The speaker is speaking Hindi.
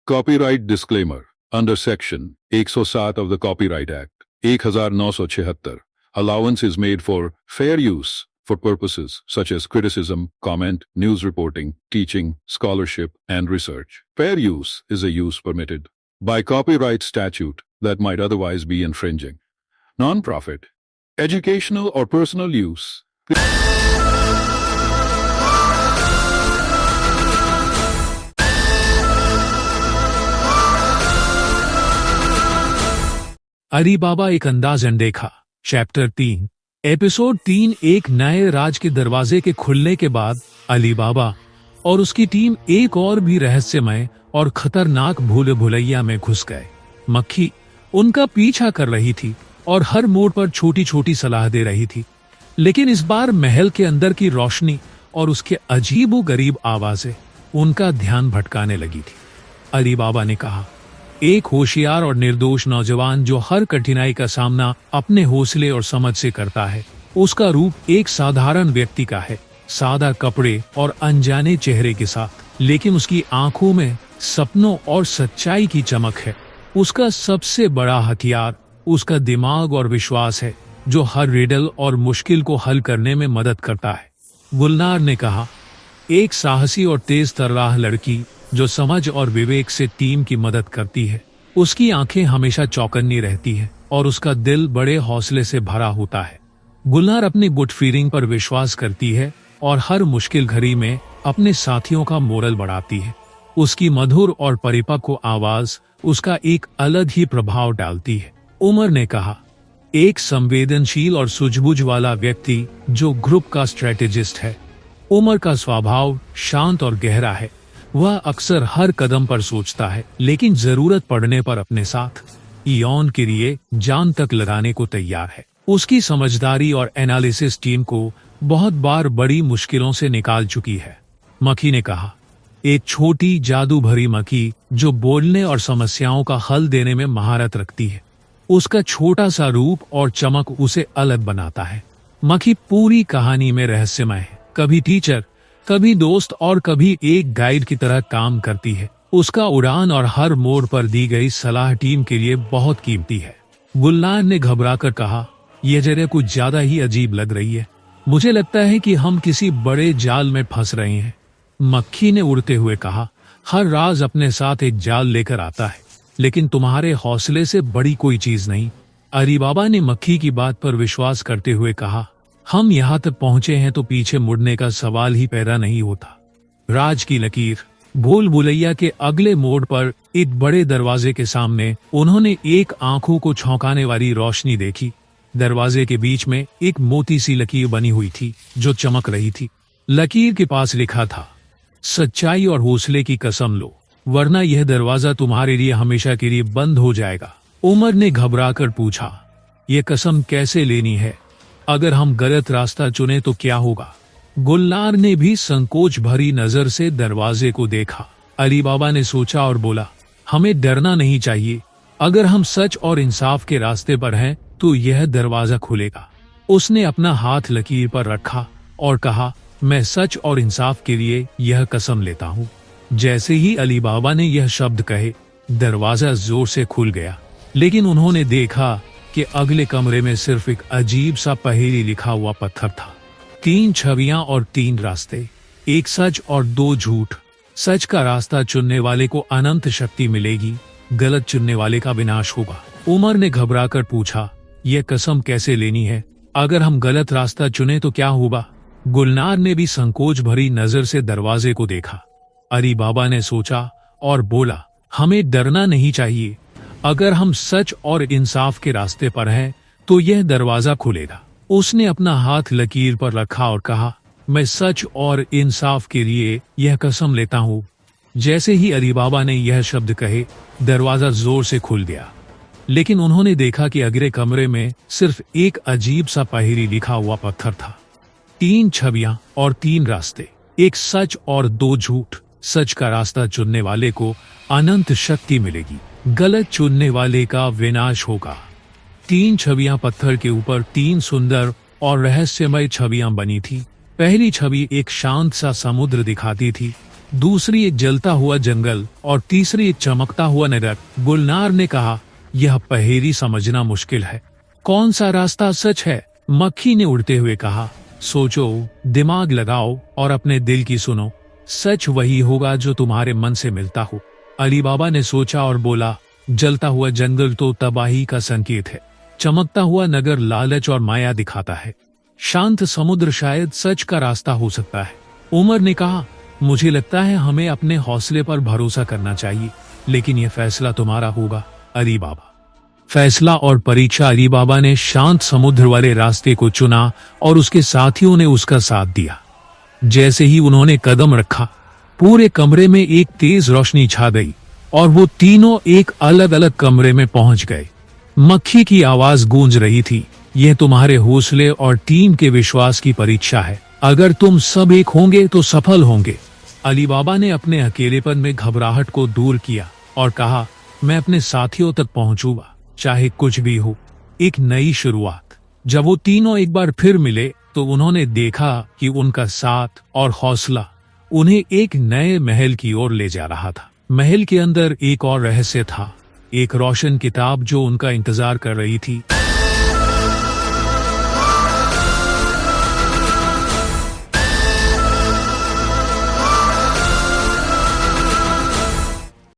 Copyright disclaimer. Under Section 107 of the Copyright Act, 1976, allowance is made for fair use for purposes such as criticism, comment, news reporting, teaching, scholarship, and research. Fair use is a use permitted by copyright statute that might otherwise be infringing. Non-profit, educational, or personal use. Ali बाबा एक अंदाज अनदेखा। Chapter 3 episode 3। एक नए राज के दरवाजे के खुलने के बाद अली बाबा और उसकी टीम एक और भी रहस्यमय और खतरनाक भूल भुलैया में घुस गए। मक्खी उनका पीछा कर रही थी और हर मोड़ पर छोटी छोटी सलाह दे रही थी, लेकिन इस बार महल के अंदर की रोशनी और उसके अजीबोगरीब आवाजें उनका ध्यान भटकाने लगी थी। अली बाबा ने कहा, एक होशियार और निर्दोष नौजवान जो हर कठिनाई का सामना अपने हौसले और समझ से करता है, उसका रूप एक साधारण व्यक्ति का है, सादा कपड़े और अनजाने चेहरे के साथ, लेकिन उसकी आंखों में सपनों और सच्चाई की चमक है। उसका सबसे बड़ा हथियार उसका दिमाग और विश्वास है, जो हर रिडल और मुश्किल को हल करने में मदद करता है। गुलनार ने कहा, एक साहसी और तेज तर्राह लड़की जो समझ और विवेक से टीम की मदद करती है। उसकी आंखें हमेशा चौकन्नी रहती हैं और उसका दिल बड़े हौसले से भरा होता है। गुलनार अपनी गुड फीलिंग पर विश्वास करती है और हर मुश्किल घड़ी में अपने साथियों का मोरल बढ़ाती है। उसकी मधुर और परिपक्व आवाज उसका एक अलग ही प्रभाव डालती है। उमर ने कहा, एक संवेदनशील और सूझबूझ वाला व्यक्ति जो ग्रुप का स्ट्रेटेजिस्ट है। उमर का स्वभाव शांत और गहरा है। वह अक्सर हर कदम पर सोचता है, लेकिन जरूरत पड़ने पर अपने साथ इयॉन के लिए जान तक लगाने को तैयार है। उसकी समझदारी और एनालिसिस टीम को बहुत बार बड़ी मुश्किलों से निकाल चुकी है। मक्खी ने कहा, एक छोटी जादू भरी मक्खी जो बोलने और समस्याओं का हल देने में महारत रखती है। उसका छोटा सा रूप और चमक उसे अलग बनाता है। मक्खी पूरी कहानी में रहस्यमय है, कभी टीचर, कभी दोस्त और कभी एक गाइड की तरह काम करती है। उसका उड़ान और हर मोड़ पर दी गई सलाह टीम के लिए बहुत कीमती है। गुलनार ने घबराकर कहा, यह जगह कुछ ज्यादा ही अजीब लग रही है। मुझे लगता है कि हम किसी बड़े जाल में फंस रहे हैं। मक्खी ने उड़ते हुए कहा, हर राज अपने साथ एक जाल लेकर आता है, लेकिन तुम्हारे हौसले से बड़ी कोई चीज नहीं। अली बाबा ने मक्खी की बात पर विश्वास करते हुए कहा, हम यहाँ तक पहुंचे हैं तो पीछे मुड़ने का सवाल ही पैदा नहीं होता। राज की लकीर। भूल भुलैया के अगले मोड़ पर एक बड़े दरवाजे के सामने उन्होंने एक आंखों को छौंकाने वाली रोशनी देखी। दरवाजे के बीच में एक मोती सी लकीर बनी हुई थी जो चमक रही थी। लकीर के पास लिखा था, सच्चाई और हौसले की कसम लो, वरना यह दरवाजा तुम्हारे लिए हमेशा के लिए बंद हो जाएगा। उमर ने घबराकर पूछा, यह कसम कैसे लेनी है? अगर हम गलत रास्ता चुने तो क्या होगा? गुलनार ने भी संकोच भरी नजर से दरवाजे को देखा। अली बाबा ने सोचा और बोला, हमें डरना नहीं चाहिए। अगर हम सच और इंसाफ के रास्ते पर हैं तो यह दरवाजा खुलेगा। उसने अपना हाथ लकीर पर रखा और कहा, मैं सच और इंसाफ के लिए यह कसम लेता हूँ। जैसे ही अली बाबा ने यह शब्द कहे, दरवाजा जोर से खुल गया, लेकिन उन्होंने देखा कि अगले कमरे में सिर्फ एक अजीब सा पहेली लिखा हुआ पत्थर था। 3 छवियां और 3 रास्ते, एक सच और 2 झूठ। सच का रास्ता चुनने वाले को अनंत शक्ति मिलेगी, गलत चुनने वाले का विनाश होगा। उमर ने घबराकर पूछा, यह कसम कैसे लेनी है? अगर हम गलत रास्ता चुने तो क्या होगा? गुलनार ने भी संकोच भरी नजर से दरवाजे को देखा। अली बाबा ने सोचा और बोला, हमें डरना नहीं चाहिए। अगर हम सच और इंसाफ के रास्ते पर हैं तो यह दरवाजा खुलेगा। उसने अपना हाथ लकीर पर रखा और कहा, मैं सच और इंसाफ के लिए यह कसम लेता हूँ। जैसे ही अली बाबा ने यह शब्द कहे, दरवाजा जोर से खुल गया, लेकिन उन्होंने देखा कि अगले कमरे में सिर्फ एक अजीब सा पहेली लिखा हुआ पत्थर था। 3 छवियां और 3 रास्ते, एक सच और 2 झूठ। सच का रास्ता चुनने वाले को अनंत शक्ति मिलेगी, गलत चुनने वाले का विनाश होगा। 3 छवियां पत्थर के ऊपर 3 सुंदर और रहस्यमय छवियां बनी थी। पहली छवि एक शांत सा समुद्र दिखाती थी, दूसरी एक जलता हुआ जंगल और तीसरी एक चमकता हुआ नरक। गुलनार ने कहा, यह पहेली समझना मुश्किल है। कौन सा रास्ता सच है? मक्खी ने उड़ते हुए कहा, सोचो, दिमाग लगाओ और अपने दिल की सुनो। सच वही होगा जो तुम्हारे मन से मिलता हो। अली बाबा ने सोचा और बोला, जलता हुआ जंगल तो तबाही का संकेत है, चमकता हुआ नगर लालच और माया दिखाता है, शांत समुद्र शायद सच का रास्ता हो सकता है। उमर ने कहा, मुझे लगता है हमें अपने हौसले पर भरोसा करना चाहिए, लेकिन यह फैसला तुम्हारा होगा अली बाबा। फैसला और परीक्षा। अली बाबा ने शांत समुद्र वाले रास्ते को चुना और उसके साथियों ने उसका साथ दिया। जैसे ही उन्होंने कदम रखा, पूरे कमरे में एक तेज रोशनी छा गई और वो तीनों एक अलग अलग कमरे में पहुंच गए। मक्खी की आवाज गूंज रही थी, यह तुम्हारे हौसले और टीम के विश्वास की परीक्षा है। अगर तुम सब एक होंगे तो सफल होंगे। अली बाबा ने अपने अकेलेपन में घबराहट को दूर किया और कहा, मैं अपने साथियों तक पहुंचूंगा, चाहे कुछ भी हो। एक नई शुरुआत। जब वो तीनों एक बार फिर मिले तो उन्होंने देखा कि उनका साथ और हौसला उन्हें एक नए महल की ओर ले जा रहा था। महल के अंदर एक और रहस्य था, एक रोशन किताब जो उनका इंतजार कर रही थी।